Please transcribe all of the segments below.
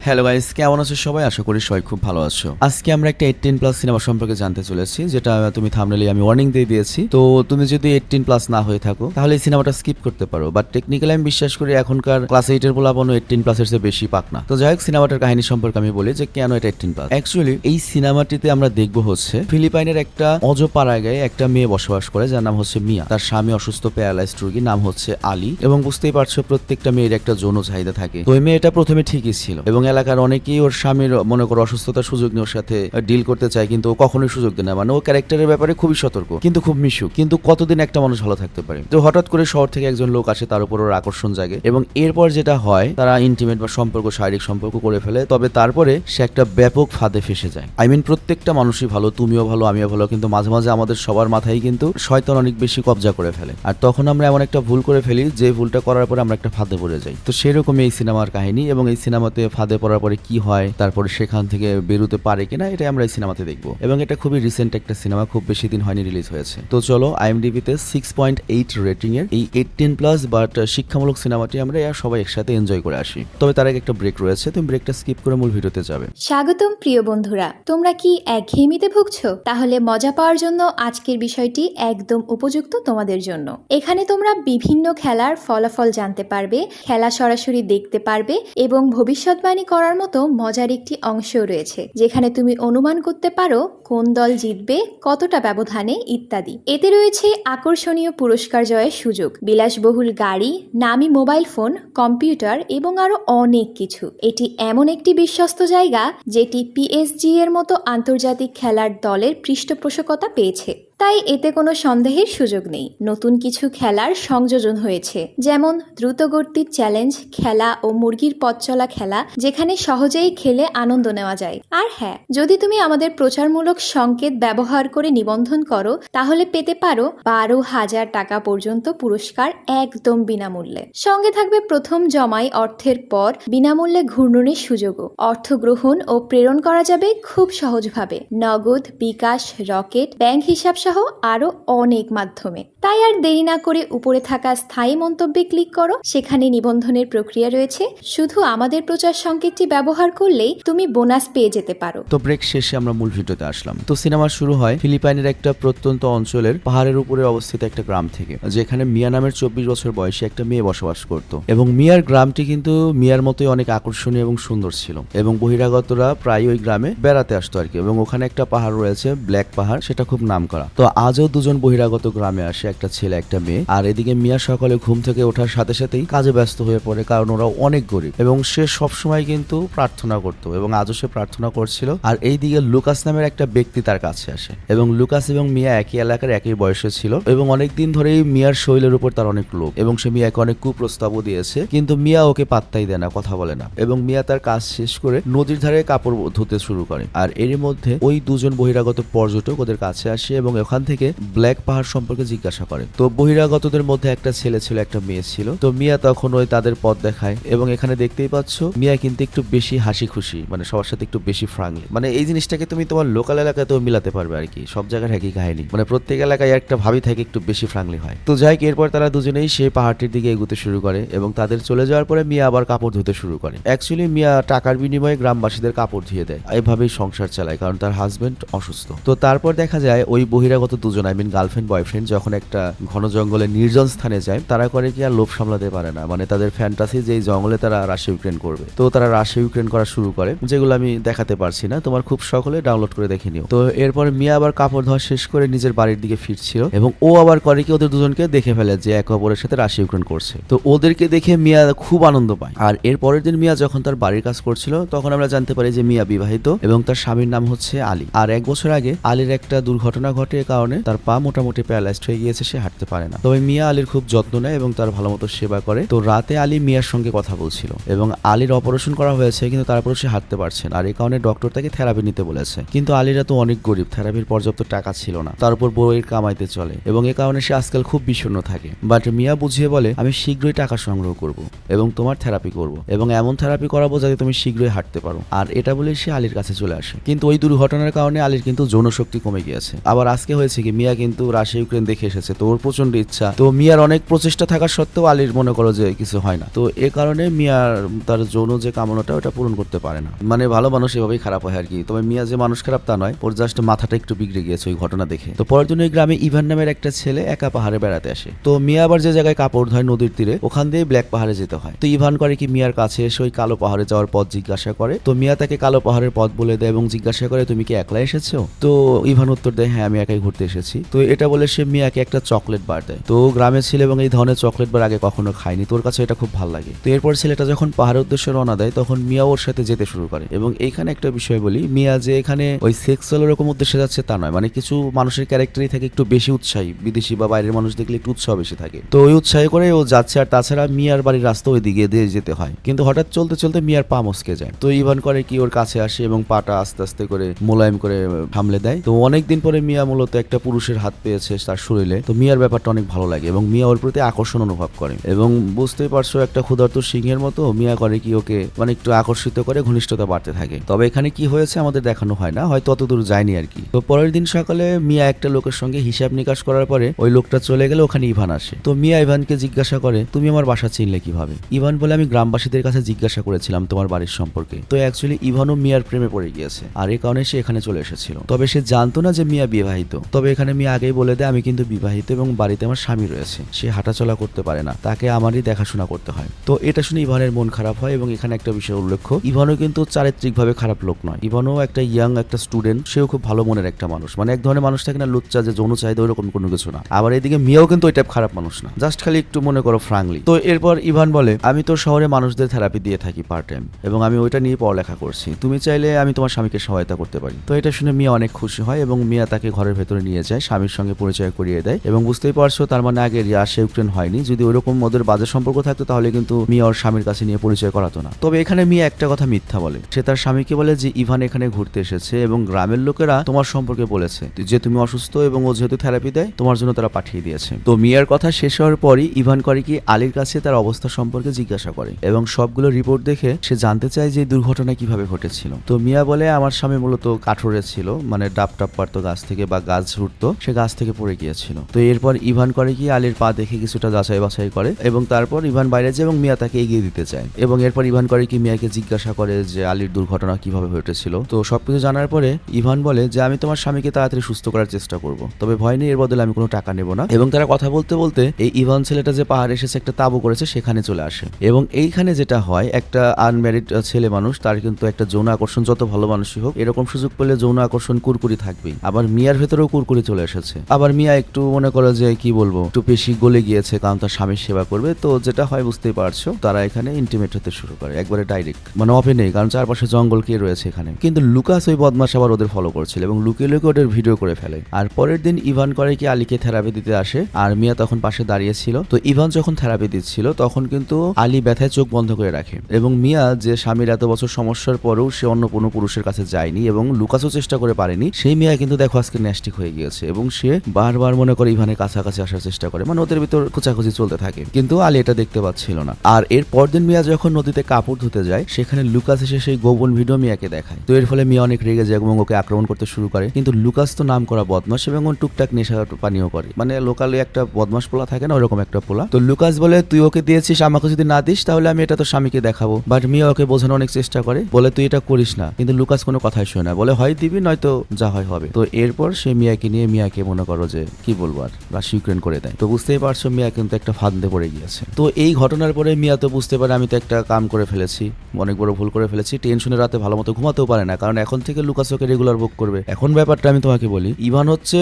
Hello guys, কেমন আছো সবাই? আশা করি সবাই খুব ভালো আছো। আজকে আমরা একটা 18+ সিনেমা সম্পর্কে জানতে চলেছি, যেটা তুমি থাম্বনেলে আমি ওয়ার্নিং দিয়ে দিয়েছি। তো তুমি যদি 18+ না হয়ে থাকো তাহলে এই সিনেমাটা স্কিপ করতে পারো, বাট টেকনিক্যালি আমি বিশ্বাস করি এখনকার ক্লাস 8 এর পোলাপানো 18+ এর চেয়ে বেশি পাক না। তো যাই হোক, সিনেমাটার কাহিনী সম্পর্কে আমি বলি যে কেন এটা 18+। অ্যাকচুয়ালি এই সিনেমাটিতে আমরা দেখবো হচ্ছে ফিলিপাইনের একটা অজপাড়াগায় একটা মেয়ে বসবাস করে, যার নাম হচ্ছে মিয়া। তার স্বামী অসুস্থ প্যারালাইজড রোগী, নাম হচ্ছে আলী। এবং বুঝতেই পারছো প্রত্যেকটা মেয়ের একটা যৌন চাহিদা থাকে। তো এই মেয়েটা প্রথমে ঠিকই ছিল এবং এলাকার অনেকেই ওর স্বামীর মনে করো অসুস্থতার সুযোগ নিয়ে ওর সাথে ডিল করতে চায়, কিন্তু ও কখনোই সুযোগ দেয় না। মানে ও ক্যারেক্টারের ব্যাপারে খুবই সতর্ক, কিন্তু খুব মিশুক। কিন্তু কতদিন একটা মানুষ ভালো থাকতে পারে? তো হঠাৎ করে শহর থেকে একজন লোক আসে, তার উপর ওর আকর্ষণ জাগে এবং এরপর যেটা হয়, তারা ইন্টিমেট বা সম্পর্ক, শারীরিক সম্পর্ক করে ফেলে। তবে তারপরে সে একটা ব্যাপক ফাঁদে ফেসে যায়। প্রত্যেকটা মানুষই ভালো, তুমিও ভালো, আমিও ভালো, কিন্তু মাঝে মাঝে আমাদের সবার মাথায় কিন্তু শয়তান অনেক বেশি কবজা করে ফেলে। আর তখন আমরা এমন একটা ভুল করে ফেলি, যে ভুলটা করার পরে আমরা একটা ফাঁদে পড়ে যাই। তো সেরকমই এই সিনেমার কাহিনী, এবং এই সিনেমাতে ফাঁদে পড়ার পরে কি হয়, তারপরে সেখান থেকে বেরোতে পারে কিনা, এটা আমরা এই সিনেমাতে দেখবো। এবং এটা খুবই রিসেন্ট একটা সিনেমা, খুব বেশি দিন হয়নি রিলিজ হয়েছে। তো চলো, IMDb-তে 6.8 রেটিং এর এই 18+ বাট শিক্ষামূলক সিনেমাটি আমরা সবাই একসাথে এনজয় করে আসি। তবে তার আগে একটা ব্রেক রয়েছে, তুমি ব্রেকটা স্কিপ করে মূল ভিডিওতে যাবে। স্বাগতম প্রিয় বন্ধুরা, তোমরা কি একঘেয়েমিতে ভুগছো? তাহলে মজা পাওয়ার জন্য আজকের বিষয়টি একদম উপযুক্ত তোমাদের জন্য। এখানে তোমরা বিভিন্ন খেলার ফলাফল জানতে পারবে, খেলা সরাসরি দেখতে পারবে এবং ভবিষ্যৎবাণী করার মতো মজার একটি অংশও রয়েছে, যেখানে তুমি অনুমান করতে পারো কোন দল জিতবে, কতটা ব্যবধানে ইত্যাদি। এতে রয়েছে আকর্ষণীয় পুরস্কার জয়ের সুযোগ, বিলাসবহুল গাড়ি, নামি মোবাইল ফোন, কম্পিউটার এবং আরো অনেক কিছু। এটি এমন একটি বিশ্বস্ত জায়গা যেটি PSG এর মতো আন্তর্জাতিক খেলার দলের পৃষ্ঠপোষকতা পেয়েছে, তাই এতে কোনো সন্দেহের সুযোগ নেই। নতুন কিছু খেলার সংযোজন হয়েছে, যেমন দ্রুতগতির চ্যালেঞ্জ খেলা ও মুরগির পথ চলা খেলা, যেখানে সহজেই খেলে আনন্দ নেওয়া যায়। আর হ্যাঁ, যদি তুমি আমাদের প্রচারমূলক সংকেত ব্যবহার করে নিবন্ধন করো, তাহলে পেতে পারো 12,000 টাকা পর্যন্ত পুরস্কার একদম বিনামূল্যে। সঙ্গে থাকবে প্রথম জমাই অর্থের পর বিনামূল্যে ঘূর্ণনের সুযোগও। অর্থ গ্রহণ ও প্রেরণ করা যাবে খুব সহজভাবে, নগদ, বিকাশ, রকেট, ব্যাংক হিসাব সহ আরো অনেক মাধ্যমে। তাই আর দেরি না করে উপরে থাকা স্থায়ী মন্তব্যে ক্লিক করো, সেখানে নিবন্ধনের প্রক্রিয়া রয়েছে। শুধু আমাদের প্রচার সংকেতটি ব্যবহার করলেই তুমি বোনাস পেয়ে যেতে পারো। তো ব্রেক শেষে আমরা মূল ভিডিওতে আসলাম। তো সিনেমা শুরু হয় ফিলিপাইনের একটা প্রত্যন্ত অঞ্চলের পাহাড়ের উপরে অবস্থিত একটা গ্রাম থেকে, যেখানে মিয়া নামের 24 বছর বয়সী একটা মেয়ে বসবাস করত। এবং মিয়ার গ্রামটি কিন্তু মিয়ার মতোই অনেক আকর্ষণীয় এবং সুন্দর ছিল, এবং বহিরাগতরা প্রায় ওই গ্রামে বেড়াতে আসতো আর কি। এবং ওখানে একটা পাহাড় রয়েছে, ব্ল্যাক পাহাড়, সেটা খুব নামকরা। তো আজও দুজন বহিরাগত গ্রামে আসে, একটা ছেলে একটা মেয়ে। আর এদিকে মিয়া সকালে ঘুম থেকে ওঠার সাথে সাথেই কাজে ব্যস্ত হয়ে পড়ে, কারণ ওরা অনেক গরিব এবং সে সবসময় কিন্তু প্রার্থনা করত, এবং আজও সে প্রার্থনা করছিল। আর এইদিকে লুকাস নামের একটা ব্যক্তি তার কাছে আসে, এবং লুকাস এবং মিয়া একই এলাকার, একই বয়সে ছিল, এবং অনেকদিন ধরেই মিয়ার শরীরের উপর তার অনেক লোভ, এবং সে মিয়াকে অনেক কুপ্রস্তাবও দিয়েছে, কিন্তু মিয়া ওকে পাত্তাই দেয় না, কথা বলে না। এবং মিয়া তার কাজ শেষ করে নদীর ধারে কাপড় ধুতে শুরু করে। আর এরই মধ্যে ওই দুজন বহিরাগত পর্যটক ওদের কাছে আসে এবং ওখান থেকে ব্ল্যাক পাহাড় সম্পর্কে জিজ্ঞাসা করে। তো বহিরাগতদের মধ্যে একটা ছেলে ছিল, একটা মেয়ে ছিল। তো মিয়া তখন ওই তাদের পথ দেখায়, এবং এখানে দেখতেই পাচ্ছ মিয়া কিন্তু একটু বেশি হাসি খুশি, মানে সবার সাথে একটু বেশি ফ্রাঙ্কলি। মানে এই জিনিসটাকে তুমি তোমার লোকাল এলাকাতেও মিলাতে পারবে আর কি, সব জায়গার একই কাহিনী, মানে প্রত্যেক এলাকায় একটা ভাবি থাকে একটু বেশি ফ্রাঙ্কলি হয়। তো যাই, এরপর তারা দুজনেই সেই পাহাড়টির দিকে এগুতে শুরু করে, এবং তাদের চলে যাওয়ার পরে মিয়া আবার কাপড় ধুতে শুরু করে। অ্যাকচুয়ালি মিয়া টাকার বিনিময়ে গ্রামবাসীদের কাপড় ধুয়ে দেয়, এভাবেই সংসার চালায়, কারণ তার হাজবেন্ড অসুস্থ। তো তারপর দেখা যায় ওই বহিরাগত দুজন, গার্লফ্রেন্ড বয়ফ্রেন্ড, যখন একটা ঘন জঙ্গলে নির্জন স্থানে যায়, তারা করে কি আর লোভ সামলাতে পারে না, মানে তাদের ফ্যান্টাসি যে এই জঙ্গলে তারা রাশিয়া ইউক্রেন করবে। তো তারা রাশিয়া ইউক্রেন করা শুরু করে, যেগুলো আমি দেখাতে পারছি না, তোমার খুব সকলে ডাউনলোড করে দেখে নিও। তো এরপরে মিয়া আবার কাপড় ধোয়া শেষ করে নিজের বাড়ির দিকে ফিরছিল, এবং ও আবার করে কি ওদের দুজনকে দেখে ফেলে যে একে অপরের সাথে রাশিয়া ইউক্রেন করছে। তো ওদেরকে দেখে মিয়া খুব আনন্দ পায়। আর এর পরের দিন মিয়া যখন তার বাড়ির কাজ করছিল, তখন আমরা জানতে পারি যে মিয়া বিবাহিত এবং তার স্বামীর নাম হচ্ছে আলী। আর 1 বছর আগে আলীর একটা দুর্ঘটনা ঘটে, কারণে তার পা মোটামুটি প্যারালাইজড হয়ে গিয়েছে, সে হাঁটতে পারে না। তবে মিয়া আলীর খুব যত্ন নেয় এবং তার ভালো মতো সেবা করে। তো রাতে আলী মিয়ার সঙ্গে কথা বলছিল, এবং আলীর অপারেশন করা হয়েছে, কিন্তু তারপর সে হাঁটতে পারছে না। আর এই কারণে ডক্টর তাকে থেরাপি নিতে বলেছে, কিন্তু আলীরা তো অনেক গরিব, থেরাপির পর্যাপ্ত টাকা ছিল না, তার উপর বউয়ের কামাইতে চলে, এবং এ কারণে সে আজকাল খুব বিষণ্ণ থাকে। বাট মিয়া বুঝিয়ে বলে, আমি শীঘ্রই টাকা সংগ্রহ করব এবং তোমার থেরাপি করব, এবং এমন থেরাপি করাবো যাতে তুমি শীঘ্রই হাঁটতে পারো। আর এটা বলে সে আলীর কাছে চলে আসে, কিন্তু ওই দুর্ঘটনার কারণে আলীর কিন্তু যৌন শক্তি কমে গিয়েছে। আবার আজকে হয়েছে কি মিয়া কিন্তু রাশিয়া ইউক্রেন দেখে এসেছে, তো ওর প্রচন্ড ইচ্ছা, তো মিয়ার অনেক প্রচেষ্টা থাকা সত্ত্বেও আলীর মনে করো যে কিছু হয় না, তো এ কারণে মিয়ার তার যৌন যে কামনাটা ওটা পূরণ করতে পারে না। মানে ভালো মানুষ এভাবেই খারাপ হয় আর কি। তবে মিয়া যে মানুষ খারাপ তা নয়, ওর জাস্ট মাথাটা একটু বিগড়ে গিয়েছে ওই ঘটনা দেখে। তো পরের দিন ওই গ্রামে ইভান নামের একটা ছেলে একা পাহাড়ে বেড়াতে আসে। তো মিয়া আবার যে জায়গায় কাপড় ধয় নদীর তীরে, ওখান দিয়ে ব্ল্যাক পাহাড়ে যেতে হয়। তো ইভান করে কি মিয়ার কাছে এসে ওই কালো পাহাড়ে যাওয়ার পথ জিজ্ঞাসা করে। তো মিয়া তাকে কালো পাহাড়ের পথ বলে দেয় এবং জিজ্ঞাসা করে তুমি কি একলা এসেছো? তো ইভান উত্তর দেয় হ্যাঁ আমি একাই ঘুরতে এসেছি। তো এটা বলে সে মিয়াকে একটা চকলেট বার দেয়। তো গ্রামের ছেলে এবং এই ধরনের চকলেট বার আগে কখনো খায়নি, তোর কাছে এটা খুব ভালো লাগে। তো এরপর ছেলেটা যখন পাহাড়ের উদ্দেশ্যে রওনা দেয় তখন মিয়া ওর সাথে যেতে শুরু করে। এবং এইখানে একটা বিষয় বলি, মিয়া যে এখানে ওই সেক্সুয়াল এরকম উদ্দেশ্যে যাচ্ছে তা নয়, মানে কিছু মানুষের ক্যারেক্টারই থাকে একটু বেশি উৎসাহী, বিদেশি বা বাইরের মানুষ দেখলে একটু উৎসাহ বেশি থাকে, তো ওই উৎসাহ করে ও যাচ্ছে। আর তাছাড়া মিয়ার বাড়ির রাস্তা ওই দিকে দিয়ে যেতে হয়, কিন্তু হঠাৎ চলতে চলতে মিয়ার পা মস্কে যায়। তো ইভান করে কি ওর কাছে আসে এবং পাটা আস্তে আস্তে করে মোলায়েম করে সামলে দেয়। তো অনেকদিন পরে মিয়া মূলত একটা পুরুষের হাত পেয়েছে তার শরীরে। তো মিয়ার ব্যাপারটা অনেক ভালো লাগে এবং মিয়া ওর প্রতি আকর্ষণ অনুভব করে। এবং বুঝতেই পারছো একটা ক্ষুধার্ত সিংহের মতো মিয়া করে কি ওকে মানে একটু আকর্ষিত করে, ঘনিষ্ঠতা বাড়তে থাকে। তবে এখানে কি হয়েছে আমাদের দেখানো হয় না, হয়তো ততদূর যায়নি আর কি। তো পরের দিন সকালে মিয়া একটা লোকের সঙ্গে হিসাব নিকাশ করার পরে ওই লোকটা চলে গেলে ওখানে ইভান আসে। তো মিয়া ইভানকে জিজ্ঞাসা করে তুমি আমার বাসা চিনলে কিভাবে? ইভান বলে আমি গ্রামবাসীদের কাছে জিজ্ঞাসা করেছিলাম তোমার বাড়ির সম্পর্কে। তো অ্যাকচুয়ালি ইভানও মিয়ার প্রেমে পড়ে গিয়েছে, আর এই কারণে সে এখানে চলে এসেছিল। তবে সে জানতো না যে মিয়া বিবাহিত। তবে এখানে মিয়া আগেই বলে দেয় আমি কিন্তু বিবাহিত এবং বাড়িতে আমার স্বামী রয়েছে, সে হাঁটাচলা করতে পারে না, তাকে আমারই দেখাশোনা করতে হয়। তো এটা শুনে ইভানের মন খারাপ হয়। এবং এখানে একটা বিষয় উল্লেখ্য, ইভানও কিন্তু চারিত্রিকভাবে খারাপ লোক নয়। ইভানও একটা ইয়াং একটা স্টুডেন্ট, সেও খুব ভালো মনের একটা মানুষ, মানে এক ধরনের মানুষ থাকে না লুচ্চা, যে যৌন চাহিদা ওইরকম কোনো কিছু না। আবার এদিকে মিয়াও কিন্তু ওই টাইপ খারাপ মানুষ না, জাস্ট খালি একটু মনে করো ফ্রাঙ্কলি। তো এরপর ইভান বলে আমি তো শহরে মানুষদের থেরাপি দিয়ে থাকি পার্ট টাইম, এবং আমি ওইটা নিয়ে পড়ালেখা করছি, তুমি চাইলে আমি তোমার স্বামীকে সহায়তা করতে পারি। তো এটা শুনে মিয়া অনেক খুশি হয় এবং মিয়া তাকে ঘরের ভেতরে নিয়ে যায়, স্বামীর সঙ্গে পরিচয় করিয়ে দেয়। এবং বুঝতেই পারছো তার মানে আগে রাশিয়া ইউক্রেন হয়নি, যদি ওইরকম ওদের বাজে সম্পর্ক থাকতো তাহলে কিন্তু মিয়া ওর স্বামীর কাছে নিয়ে পরিচয় করাতো না। তবে এখানে মিয়া একটা কথা মিথ্যা বলে, সে তার স্বামীকে বলে যে ইভান এখানে ঘুরতে এসেছে এবং গ্রামের লোকেরা তোমার সম্পর্কে বলেছে যে তুমি অসুস্থ এবং ও যেহেতু থেরাপি দেয় তোমার জন্য তারা পাঠিয়ে দিয়েছে। তো মিয়ার কথা শেষ হওয়ার পরই ইভান করে কি আলীর কাছে তার অবস্থা সম্পর্কে জিজ্ঞাসা করে এবং সবগুলো রিপোর্ট দেখে সে জানতে চায় যে দুর্ঘটনা কিভাবে ঘটেছিল। তো মিয়া বলে আমার স্বামী মূলত কাঠোরে ছিল, মানে ডাব টাপ পারতো গাছ থেকে বা গাছ ছুটতো, সে গাছ থেকে পড়ে গিয়েছিল। তো এরপর ইভান করে কি আলীর পা দেখে কিছুটা যাচাই বাছাই করে এবং তারপর ইভান বাইরে যায় এবং মিয়া তাকে এগিয়ে দিতে চায়। এবং এরপর ইভান করে কি মিয়াকে জিজ্ঞাসা করে যে আলীর দুর্ঘটনা কিভাবে ঘটেছিল। তো সবকিছু জানার পরে ইভান বলে যে আমি তোমার স্বামীকে তাড়াতাড়ি সুস্থ করার চেষ্টা করব, তবে ভয় নেই, এর বদলে আমি কোনো টাকা নেব না। এবং তারা কথা বলতে বলতে এই ইভান ছেলেটা যে পাহাড়ে এসেছে একটা তাঁবু করেছে সেখানে চলে আসে। এবং এইখানে যেটা হয়, একটা আনম্যারিড ছেলে মানুষ তার কিন্তু একটা যৌন আকর্ষণ, যত ভালো মানুষই হোক এরকম সুযোগ পেলে যৌন আকর্ষণ কুরকুরি থাকবেই। আবার মিয়ার ভেতরেও কুরকুরি চলে এসেছে। আবার মিয়া একটু মনে করো যে কি বলবো একটু বেশি গলে গিয়েছে, কারণ তার স্বামীর সেবা করবে। তো যেটা হয় বুঝতেই পারছো, তারা এখানে ইন্টিমেট হতে শুরু করে একবারে ডাইরেক্ট, মানে ওপেনেই, কারণ চারপাশে জঙ্গল কে রয়েছে এখানে। কিন্তু লুকাস ওই বদমাশ আবার ওদের ফলো করছিল এবং লুকিয়ে লুকিয়ে ওদের ভিডিও করে ফেলে। আর পরের দিন ইভান করে কি আলীকে থেরাপি দিতে আসে আর মিয়া তখন পাশে দাঁড়িয়ে ছিল। তো ইভান যখন থেরাপি দিচ্ছিল তখন কিন্তু আলী ব্যথায় চোখ বন্ধ করে রাখে এবং মিয়া যে স্বামীর এত বছর সমস্যার পরেও সে অন্য কোনো পুরুষের কাছে যায়নি এবং লুকাসও চেষ্টা করে পারেনি, সেই মিয়া কিন্তু দেখো আজকে ন্যাস্টিক হয়ে গিয়েছে এবং সে বারবার মনে করে ইভানের কাছাকাছি আসার চেষ্টা করে, মানে ওদের ভিতর খোঁচাখুচি চলতে থাকে। কিন্তু আলী এটা দেখতে পাচ্ছিল না। আর এর পরদিন মিয়া যখন নদীতে কাপড় ধুতে যায় সেখানে লুকাস এসে সেই গোপন ভিডিও মিয়াকে দেখায়। তো এর ফলে মিয়া অনেক রেগে যায় এবং ওকে আক্রমণ করতে শুরু করে। কিন্তু লুকাস তো নাম করা বদমাশ এবং ও টুকটাক নেশা পানীয় করে, মানে লোকালে একটা বদমাশ পোলা থাকে না ওরকম একটা পোলা। তো লুকাস বলে তুই ওকে দিয়েছিস, আমাকে যদি না দিস তাহলে আমি এটা তো স্বামীকে দেখাবো। বাট মিয়া ওকে বোঝানোর অনেক চেষ্টা করে, বলে তুই এটা করিস না, কিন্তু লুকাস কোনো কথাই শোনে না, বলে হয় দিবি নয়তো যা হয় হবে। তো এরপর সে মিয়াকে নিয়ে মিয়াকে মনে করো যে কি বলবো আর রাশিয়া ইউক্রেন করে দেয়। তো বুঝতেই পারছো মিয়া কিন্তু একটা ফাঁদে পড়ে গিয়েছে। তো এই ঘটনার পরে মিয়া তো বুঝতে পারে আমি তো একটা কাম করে ফেলেছি, অনেক বড় ভুল করে ফেলেছি। টেনশনে রাতে ভালো মতো ঘুমাতেও পারে না, কারণ এখন থেকে লুকাস ওকে রেগুলার বুক করবে। এখন ব্যাপারটা আমি তোমাকে বলি, ইভান হচ্ছে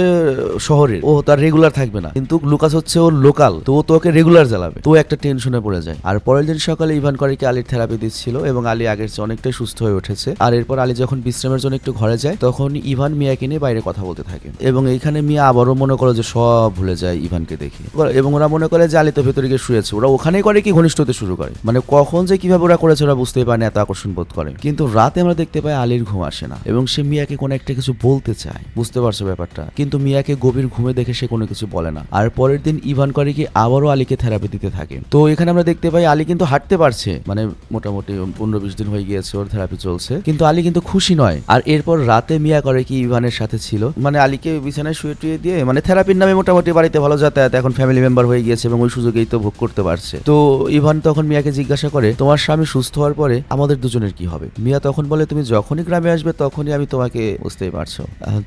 শহরের, ও তার রেগুলার থাকবে না, কিন্তু লুকাস হচ্ছে ওর লোকাল, তো ও তো ওকে রেগুলার জ্বালাবে। তো একটা টেনশনে পড়ে যায়। আর পরের দিন সকালে ইভান করে কি আলীর থেরাপি দিচ্ছিল এবং আলী আগের চেয়ে অনেকটাই সুস্থ হয়ে উঠেছে। আর এরপর আলী যখন বিশ্রামের জন্য একটু ঘরে যায় তখন ইভান মিয়াকে নিয়ে বাইরে কথা বলতে থাকে এবং এইখানে মিয়া আবারও মনে করো যে সব ভুলে যায় ইভানকে দেখে, এবং ওরা মনে করে যে আলী তো ভেতরে গিয়ে শুয়েছে। ওরা ওখানেই করে কি ঘনিষ্ঠ হতে শুরু করে, মানে কখন যে কিভাবে ওরা করেছে ওরা বুঝতেই পারে না, এত আকর্ষণ বোধ করে। কিন্তু রাতে আমরা দেখতে পাই আলীর ঘুম আসে না এবং সে মিয়াকে কোনো একটা কিছু বলতে চায়, বুঝতে পারছো ব্যাপারটা, কিন্তু মিয়াকে গভীর ঘুমে দেখে সে কোনো কিছু বলে না। আর পরের দিন ইভান করে কি আবারও আলীকে থেরাপি দিতে থাকে। তো এখানে আমরা দেখতে পাই আলী কিন্তু হাঁটতে পারছে, মানে মোটামুটি 15-20 দিন হয়ে গিয়েছে ওর থেরাপি চলছে, কিন্তু আলী কিন্তু খুশি নয়। আর এরপর রাতে মিয়া করে কি ইভানের সাথে ছিল, মানে আলী আলীকে বিছানায় শুয়ে টুয়ে দিয়ে মানে থেরাপির নামে মোটামুটি বাড়িতে ভালো যাতায়াত, এখন ফ্যামিলি মেম্বার হয়ে গিয়েছে এবং ওই সুযোগেই তো ভোগ করতে পারছে। তো ইভান তখন মিয়াকে জিজ্ঞাসা করে, তোমার স্বামী সুস্থ হওয়ার পরে আমাদের দুজনের কি হবে? মিয়া তখন বলে, তুমি যখনই গ্রামে আসবে তখনই আমি তোমাকে, বুঝতেই পারছো,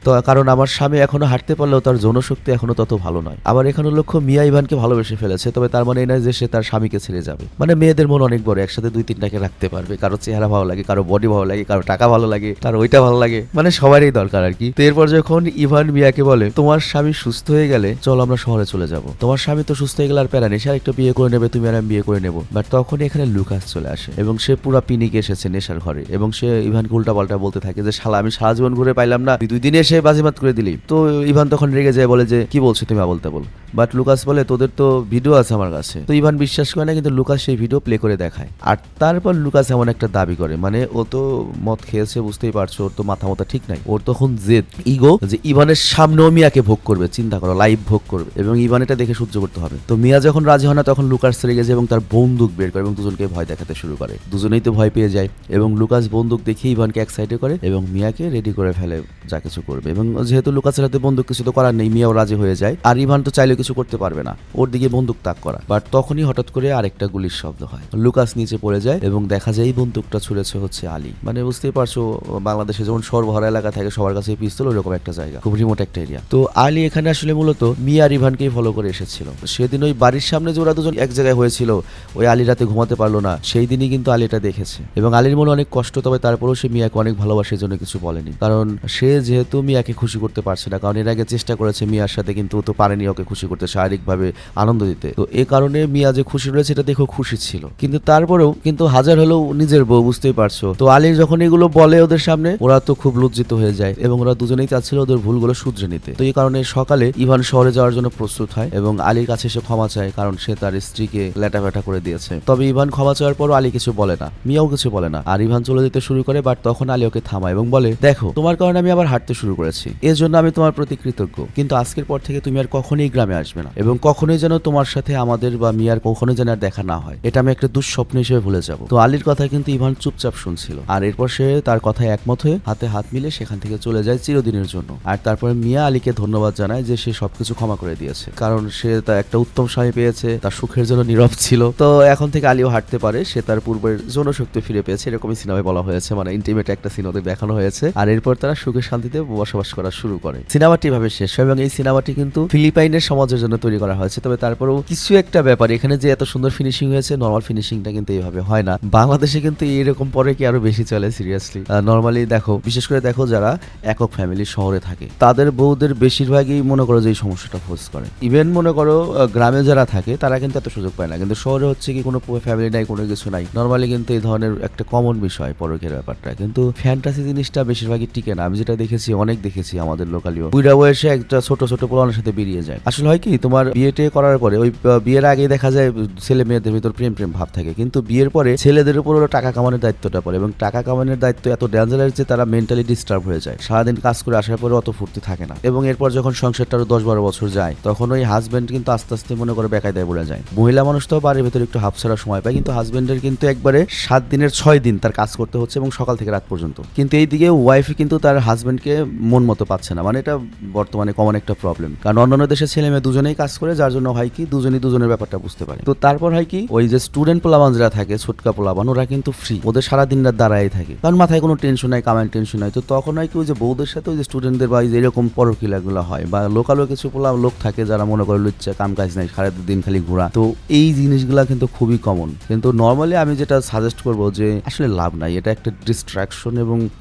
তো কারণ আমার স্বামী এখনো হাঁটতে পারলেও তার যৌনশক্তি এখনো তত ভালো নয়। আবার এখানে লক্ষ্য, মিয়া ইভানকে ভালোবেসে ফেলেছে, তবে তার মানে এই নয় যে সে তার স্বামীকে ছেড়ে যাবে। মানে মেয়েদের মন অনেক বড়, একসাথে 2-3টাকে রাখতে পারবে। কারো চেহারা ভালো লাগে, কারো বডি ভালো লাগে, কারো টাকা ভালো লাগে, কারো ওইটা ভালো লাগে, মানে সবারই দরকার আর কি। তো এরপর যখন ইভান মিয়াকে বলে, তোমার স্বামী সুস্থ হয়ে গেলে চলো আমরা শহরে চলে যাব, তোমার স্বামী তো সুস্থ হয়ে গেলে আর প্যারা নেই, সে আরেকটা বিয়ে করে নেবে, তুমি আর আমি বিয়ে করে নেবো। বাট তখন এখানে লুকাস চলে আসে এবং সে পুরা পিনিকে এসেছে নেশার ঘরে এবং সে ইভানকে উল্টা পাল্টা বলতে থাকে যে, শালা আমি সারা জীবন ঘুরে পাইলাম না, 2 দিনে এসে বাজিমাত করে দিলি। তো ইভান তখন রেগে যায়, বলে যে কি বলছো তুমি আবল তাবল। বাট লুকাস বলে, তোদের তো ভিডিও আছে আমার কাছে। তো ইভান বিশ্বাস করে না, কিন্তু লুকাস সেই ভিডিও প্লে করে দেখায়। আর তারপর লুকাস এমন একটা দাবি করে, মানে ও তো মদ খেয়েছে, বুঝতেই পারছো, ওর তো মাথা মাথা ঠিক নাই, ওর তখন জেদ ইগো যে ইভানের সামনেও মিয়াকে ভোগ করবে, চিন্তা করো, লাইভ ভোগ করবে এবং ইভান এটা দেখে সহ্য করতে হবে। তো মিয়া যখন রাজি হয় না তখন লুকাস রেগে যায় এবং তার বন্দুক বের করে এবং দুজনকে ভয় দেখাতে শুরু করে। দুজনেই তো ভয় পেয়ে যায় এবং লুকাস বন্দুক দেখে ইভানকে এক সাইডে করে এবং মিয়াকে রেডি করে ফেলে যা কিছু করবে। এবং যেহেতু লুকাসের হাতে বন্দুক, কিছু তো করার নেই, মিয়াও রাজি হয়ে যায়। আর ইভান তো চাইলেও কিছু করতে পারবে না, ওর দিকে বন্দুক তাক করা। বাট তখনই হঠাৎ করে আরেকটা গুলির শব্দ হয়, লুকাস নিচে পড়ে যায় এবং দেখা যায় এই বন্দুকটা ছুঁড়েছে হচ্ছে আলী। মানে বুঝতেই পারছো, বাংলাদেশে যেমন সর্বহারা এলাকা থাকে, সবার কাছে পিস্তল, ওইরকম একটা জায়গা, খুব রিমোট একটা এরিয়া। তো আলী এখানে আসলে মূলত মিয়া আর ইভানকেই ফলো করে এসেছিল। সেদিন ওই বাড়ির সামনে যে ওরা দুজন এক জায়গায় হয়েছিল, ওই আলী রাতে ঘুমাতে পারলো না, সেই দিনই কিন্তু আলী এটা দেখেছে এবং আলীর মনে অনেক কষ্ট। তবে তারপরেও সে মিয়াকে অনেক ভালোবাসে, জন্য কিছু বলেনি, কারণ সে যেহেতু মিয়াকে খুশি করতে পারছে না, কারণ এর আগে চেষ্টা করেছে মিয়ার সাথে, কিন্তু ও তো পারেনি ওকে খুশি করতে, শারীরিকভাবে আনন্দ দিতে। তো এ কারণে মিয়া যে খুশি রয়েছে এটা দেখেও খুশি ছিল, কিন্তু তারপরেও কিন্তু হাজার হলেও নিজের বউ, বুঝতেই পারছো। তো আলী যখন এগুলো বলে ওদের সামনে, ওরা তো খুব লজ্জিত হয়ে যায় এবং ওরা দুজনেই চাচ্ছিল ওদের ভুলগুলো শুধরে নিতে। তো এই কারণে সকালে ইভান শহরে যাওয়ার জন্য প্রস্তুত হয় এবং আলীর কাছে সে ক্ষমা চায়, কারণ সে তার স্ত্রীকে ল্যাটাফ্যাটা করে দিয়েছে। তবে ইভান ক্ষমা চাওয়ার পরও আলী কিছু বলে না, মিয়াও কিছু বলে না, আর ইভান চলে যেতে শুরু করে। বাট তখন আলী ওকে থামায় এবং বলে, দেখো তোমার কারণে আমি আবার হাঁটতে শুরু করেছি, এর জন্য আমি তোমার প্রতি কৃতজ্ঞ, কিন্তু আজকের পর থেকে তুমি আর কখনোই গ্রামে আসবে না এবং কখনোই যেন তোমার সাথে আমাদের বা মিয়ার কখনোই যেন আর দেখা না হয়, এটা আমি একটা দুঃস্বপ্ন হিসেবে ভুলে যাব। তো আলীর কথা কিন্তু ইভান চুপচাপ শুনছিল, আর এরপর সে তার কথায় একমত হয়ে হাতে হাত মিলে সেখান থেকে চলে যায় চিরদিনের জন্য। আর তারপরে মিয়া আলীকে ধন্যবাদ জানায় যে সে সবকিছু ক্ষমা করে দিয়েছে, কারণ সে তার একটা উত্তম স্বামী পেয়েছে, তার সুখের জন্য নীরব ছিল। তো এখন থেকে আলীও হাঁটতে পারে, সে তার পূর্বের যৌনশক্তি ফিরে পেয়েছে, এরকমই সিনেমায় বলা হয়েছে, মানে ইন্টিমেট একটা সিন ওদের দেখানো হয়েছে। আর এরপর তারা সুখে শান্তিতে বসবাস করা শুরু করে। সিনেমাটি এভাবে শেষ হয় এবং এই সিনেমাটি কিন্তু ফিলিপাইনের সমাজের জন্য তৈরি করা হয়েছে। তবে তারপরেও কিছু একটা ব্যাপার, এখানে যে এত সুন্দর ফিনিশিং হয়েছে, নর্মাল ফিনিশিংটা কিন্তু এইভাবে হয় না। বাংলাদেশে কিন্তু এরকম পরে কি আরো বেশি চলে, সিরিয়াসলি। নর্মালি দেখো, বিশেষ করে দেখো যারা একক ফ্যামিলি শহরে থাকে, তাদের বউদের বেশিরভাগই মনে করো যে এই সমস্যাটা ফেস করে। ইভেন মনে করো গ্রামে যারা থাকে তারা কিন্তু এত সুযোগ পায় না, কিন্তু শহরে হচ্ছে কি কোনো ফ্যামিলি নাই, কোনো কিছু নাই, নর্মালি কিন্তু এই ধরনের একটা কমন বিষয় পরকের ব্যাপারটা। কিন্তু ফ্যান্টাসি জিনিসটা বেশিরভাগই টিকে না, আমি যেটা দেখেছি, অনেক দেখেছি আমাদের লোকালিও, বুড়া বয়সে একটা ছোট ছোট পোলানের সাথে বেরিয়ে যায়। আসলে হয় কি, তোমার বিয়েটে করার পরে ওই বিয়ের আগে দেখা যায় ছেলে মেয়েদের ভিতর প্রেম প্রেম ভাব থাকে, কিন্তু বিয়ের পরে ছেলেদের উপর হলো টাকা কামানোর দায়িত্বটা পড়ে এবং টাকা কামানোর দায়িত্ব এত ডেঞ্জারাস যে তারা মেন্টালি ডিস্টার্ব হয়ে যায়, সারাদিন কাজ করে আসার পরে অত ফুর্তি থাকে না। এবং এরপর যখন সংসারটা আরো 10-12 বছর যায়, তখন ওই হাজবেন্ড কিন্তু আস্তে আস্তে মনে করে বেকায়দায় পড়ে যায়। মহিলা মানুষ তো বাড়ির ভেতরে একটু হাফছাড়া সময় পায়, কিন্তু হাজবেন্ডের কিন্তু একবারে 7 দিনের 6 দিন তার কাজ করতে হচ্ছে এবং সকাল থেকে রাত পর্যন্ত। কিন্তু এইদিকে ওয়াইফ কিন্তু তার হাজবেন্ডকে মন মতো পাচ্ছে না, মানে এটা বর্তমানে কমন একটা প্রবলেম, কারণ অন্যান্য দেশের ছেলে মেয়ে দুজনেই কাজ করে, যার জন্য হয় কি দুজনেই দুজনের ব্যাপারটা বুঝতে পারে। তো তারপর হয় কি, ওই যে স্টুডেন্ট পোলাবান যারা থাকে, ছোটকা পোলাবান, ওরা কিন্তু ফ্রি, ওদের সারাদিন রাত দাঁড়াই থাকে, কারণ মাথায় কোনো টেনশন নাই, কামের টেনশন নাই। তো তখন হয় কি, ওই যে বউদের সাথে ওই যে স্টুডেন্টদের বা এরকম পরকিলাগুলো হয়, বা লোকালও কিছু লোক থাকে যারা মনে করে লুচ্চা, কাম কাজ নাই, সারাদিন খালি ঘোরা। তো এই জিনিসগুলা কিন্তু খুবই কমন। কিন্তু নর্মালি আমি যেটা সাজেস্ট করবো যে আসলে লাভ নাই, এটা একটা ডিস্ট্রাকশন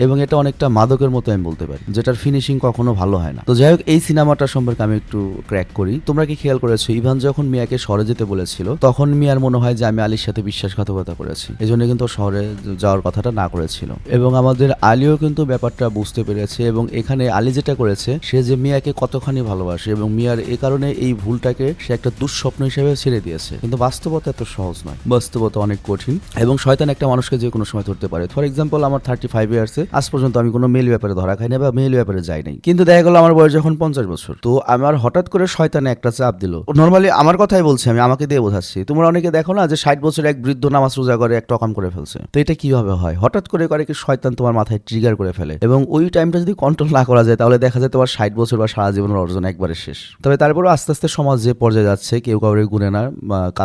এবং এটা অনেকটা মাদকের মতো আমি বলতে পারি, যেটার ফিনিশিং কখনো ভালো হয় না। তো যাই হোক, এই সিনেমাটা সম্পর্কে আমি একটু ক্র্যাক করি। তোমরা কি খেয়াল করেছো, ইভান যখন মিয়াকে শহরে যেতে বলেছিল, তখন মিয়ার মনে হয় যে আমি আলীর সাথে বিশ্বাসঘাতকতা করেছি, এই জন্য কিন্তু শহরে যাওয়ার কথাটা না করেছিল। এবং আমাদের আলীও কিন্তু ব্যাপারটা বুঝতে পেরেছে এবং এখানে আলী যেটা করেছে, সে যে মিয়াকে কতখানি ভালোবাসে এবং মিয়ার এ কারণে এই ভুলটাকে সে একটা দুঃস্বপ্ন হিসেবে ছেড়ে দিয়েছে। কিন্তু বাস্তবতা এত সহজ নয়, বাস্তবতা অনেক কঠিন এবং শয়তান একটা মানুষকে যে কোনো সময় ধরতে পারে। ফর এক্সাম্পল, আমার 35 ইয়ার্সে আজ পর্যন্ত আমি কোনো মেল ব্যাপারে ধরা খাইনি, এখানে বা মেয়ের ব্যাপারে যাই নাই। কিন্তু দেখা গেল আমার বয়স যখন 50 বছর, তো আমার হঠাৎ করে শয়তানে একটা চাপ দিল। নর্মালি আমার কথাই বলছি, আমি আমাকে দিয়ে বোঝাচ্ছি। তোমরা অনেকে দেখো না যে 60 বছর এক বৃদ্ধ নামাজ রোজা করে একটা অকাম করে ফেলছে। তো এটা কিভাবে হয়? হঠাৎ করে কি শয়তান তোমার মাথায় ট্রিগার করে ফেলে, এবং ওই টাইমটা যদি কন্ট্রোল না করা যায় তাহলে দেখা যায় তোমার 60 বছর বা সারা জীবনের অর্জন একবারে শেষ। তবে তারপরেও আস্তে আস্তে সমাজ যে পর্যায়ে যাচ্ছে, কেউ কাউরে গুনে না,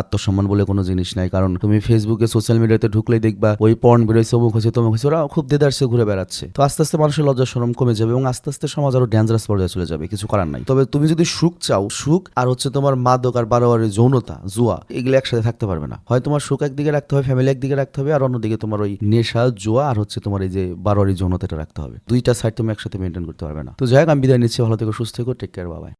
আত্মসম্মান বলে কোনো জিনিস নাই। কারণ তুমি ফেসবুকে সোশ্যাল মিডিয়াতে ঢুকলেই দেখবা ওই পর্ন বেরোয়, অমুক হয়েছে তমুক হয়েছে, ওরা খুব দেদারসে ঘুরে বেড়াচ্ছে। তো আস্তে আস্তে মানুষের লজ্জা শরম কমে যাবে এবং আস্তে আস্তে সমাজ আরো ডেঞ্জারাস পর্যায়ে চলে যাবে, কিছু করার নাই। তবে তুমি যদি সুখ চাও, সুখ আর তোমার মাদক আর বারোয়ারি যৌনতা জুয়া এগুলো একসাথে থাকতে পারবে না। হয় তোমার সুখ একদিকে রাখতে হবে, ফ্যামিলি একদিকে রাখতে হবে, আর অন্যদিকে তোমার ওই নেশা জুয়া আর তোমার এই যে বারোয়ারি যৌনতাটা রাখতে হবে। দুইটা সাইড তুমি একসাথে মেনটেন করতে পারবে না। তো যাই হোক, আমি বিদায় নিচ্ছি। ভালো থেকো, সুস্থ থেকো, টেক কেয়ার, বাবাই।